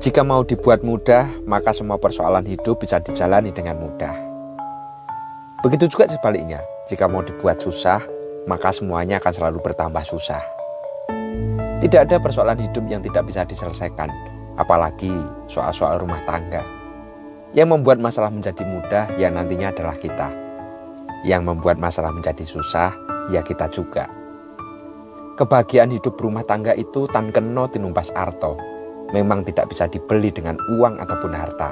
Jika mau dibuat mudah, maka semua persoalan hidup bisa dijalani dengan mudah. Begitu juga sebaliknya, jika mau dibuat susah, maka semuanya akan selalu bertambah susah. Tidak ada persoalan hidup yang tidak bisa diselesaikan, apalagi soal-soal rumah tangga. Yang membuat masalah menjadi mudah, ya nantinya adalah kita. Yang membuat masalah menjadi susah, ya kita juga. Kebahagiaan hidup rumah tangga itu tan kena tinumpas arto. Memang tidak bisa dibeli dengan uang ataupun harta.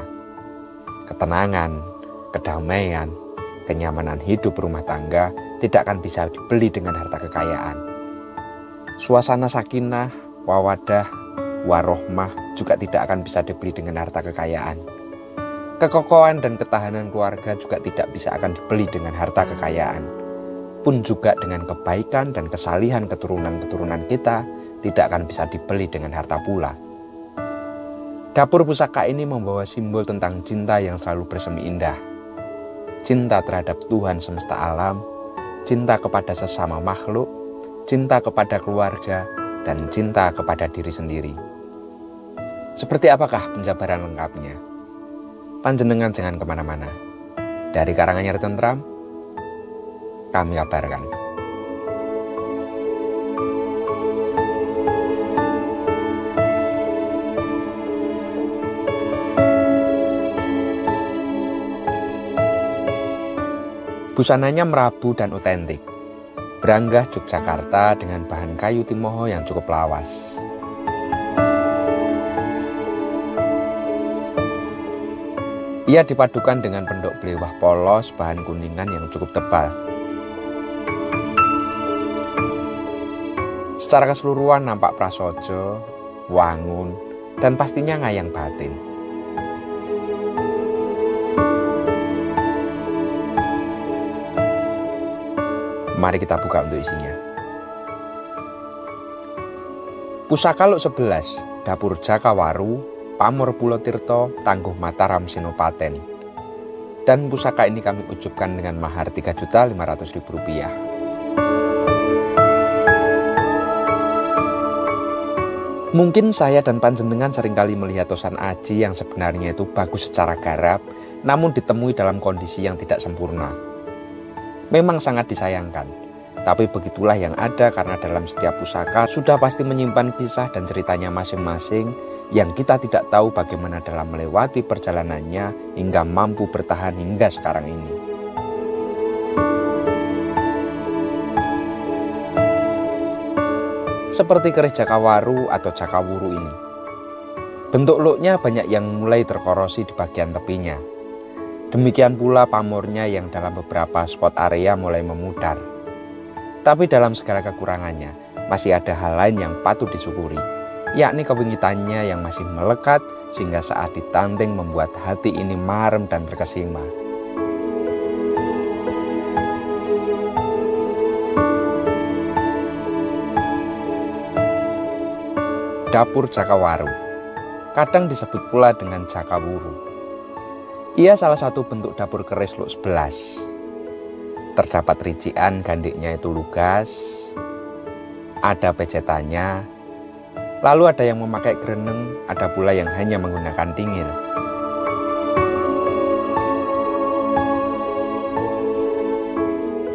Ketenangan, kedamaian, kenyamanan hidup rumah tangga tidak akan bisa dibeli dengan harta kekayaan. Suasana sakinah, wawadah, warohmah juga tidak akan bisa dibeli dengan harta kekayaan. Kekokohan dan ketahanan keluarga juga tidak bisa akan dibeli dengan harta kekayaan. Pun juga dengan kebaikan dan kesalihan keturunan-keturunan kita tidak akan bisa dibeli dengan harta pula. Dapur Pusaka ini membawa simbol tentang cinta yang selalu bersemi indah. Cinta terhadap Tuhan semesta alam, cinta kepada sesama makhluk, cinta kepada keluarga, dan cinta kepada diri sendiri. Seperti apakah penjabaran lengkapnya? Panjenengan jangan kemana-mana. Dari Karanganyar Tentram, kami kabarkan. Busananya merabu dan otentik. Branggah Yogyakarta dengan bahan kayu timoho yang cukup lawas. Ia dipadukan dengan pendok blewah polos bahan kuningan yang cukup tebal. Secara keseluruhan nampak prasaja, wangun, dan pastinya ngayang batin. Mari kita buka untuk isinya. Pusaka Luk 11, Dapur Jakawaru, Pamor Pulo Tirto, Tangguh Mataram Sinopaten. Dan pusaka ini kami ucapkan dengan mahar Rp3.500.000. Mungkin saya dan panjenengan seringkali melihat tosan aji yang sebenarnya itu bagus secara garap, namun ditemui dalam kondisi yang tidak sempurna. Memang sangat disayangkan, tapi begitulah yang ada karena dalam setiap pusaka sudah pasti menyimpan kisah dan ceritanya masing-masing yang kita tidak tahu bagaimana dalam melewati perjalanannya hingga mampu bertahan hingga sekarang ini. Seperti keris Jakawaru atau Jakawuru ini. Bentuk luknya banyak yang mulai terkorosi di bagian tepinya. Demikian pula pamornya yang dalam beberapa spot area mulai memudar. Tapi dalam segala kekurangannya, masih ada hal lain yang patut disyukuri, yakni kewingitannya yang masih melekat sehingga saat ditanting membuat hati ini marem dan terkesima. Dapur Jakawaru, kadang disebut pula dengan Jakawuru. Ia salah satu bentuk dapur keris Luk 11. Terdapat rician gandiknya itu lugas, ada pecetannya, lalu ada yang memakai greneng, ada pula yang hanya menggunakan dingil.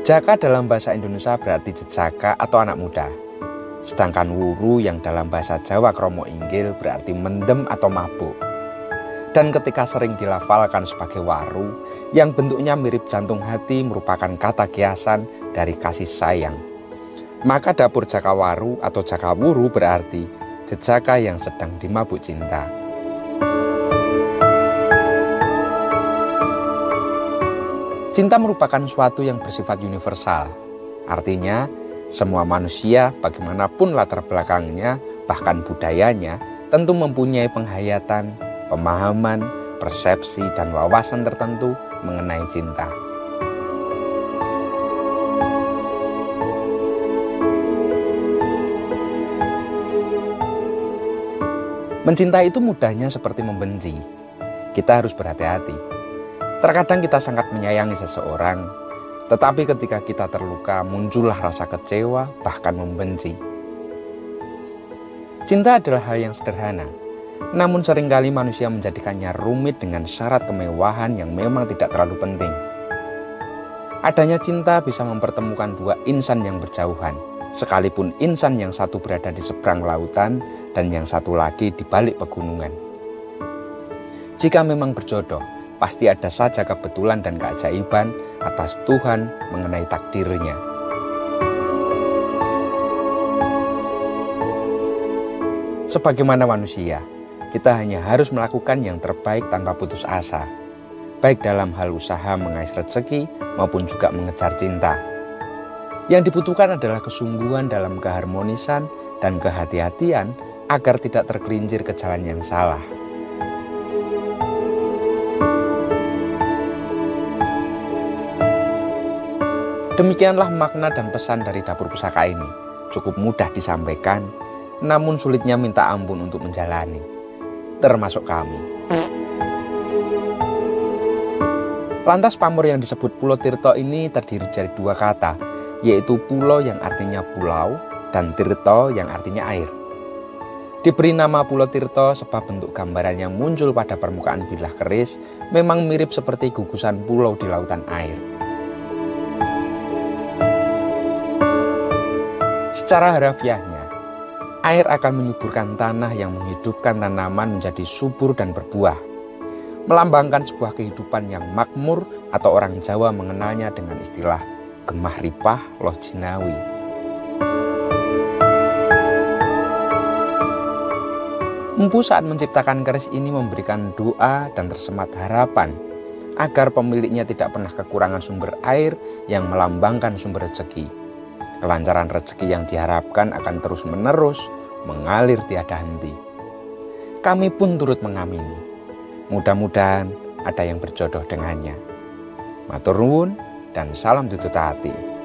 Jaka dalam bahasa Indonesia berarti jejaka atau anak muda. Sedangkan wuru yang dalam bahasa Jawa kromo inggil berarti mendem atau mabuk. Dan ketika sering dilafalkan sebagai waru, yang bentuknya mirip jantung hati merupakan kata kiasan dari kasih sayang. Maka dapur Jakawaru atau Jakawuru berarti jejaka yang sedang dimabuk cinta. Cinta merupakan suatu yang bersifat universal. Artinya, semua manusia bagaimanapun latar belakangnya, bahkan budayanya, tentu mempunyai penghayatan, pemahaman, persepsi, dan wawasan tertentu mengenai cinta. Mencintai itu mudahnya seperti membenci. Kita harus berhati-hati. Terkadang kita sangat menyayangi seseorang, tetapi ketika kita terluka muncullah rasa kecewa, bahkan membenci. Cinta adalah hal yang sederhana. Namun seringkali manusia menjadikannya rumit dengan syarat kemewahan yang memang tidak terlalu penting. Adanya cinta bisa mempertemukan dua insan yang berjauhan, sekalipun insan yang satu berada di seberang lautan dan yang satu lagi di balik pegunungan. Jika memang berjodoh, pasti ada saja kebetulan dan keajaiban atas Tuhan mengenai takdirnya. Sebagaimana manusia, kita hanya harus melakukan yang terbaik tanpa putus asa, baik dalam hal usaha mengais rezeki maupun juga mengejar cinta. Yang dibutuhkan adalah kesungguhan dalam keharmonisan dan kehati-hatian agar tidak tergelincir ke jalan yang salah. Demikianlah makna dan pesan dari Dapur Pusaka ini. Cukup mudah disampaikan, namun sulitnya minta ampun untuk menjalani, termasuk kami. Lantas pamor yang disebut Pulau Tirto ini terdiri dari dua kata, yaitu pulau yang artinya pulau dan tirto yang artinya air. Diberi nama Pulau Tirto sebab bentuk gambaran yang muncul pada permukaan bilah keris memang mirip seperti gugusan pulau di lautan air. Secara harafiahnya, air akan menyuburkan tanah yang menghidupkan tanaman menjadi subur dan berbuah, melambangkan sebuah kehidupan yang makmur atau orang Jawa mengenalnya dengan istilah gemah ripah loh jinawi. Empu saat menciptakan keris ini memberikan doa dan tersemat harapan agar pemiliknya tidak pernah kekurangan sumber air yang melambangkan sumber rezeki. Kelancaran rezeki yang diharapkan akan terus-menerus mengalir tiada henti. Kami pun turut mengamini. Mudah-mudahan ada yang berjodoh dengannya. Matur nuwun dan salam tutut hati.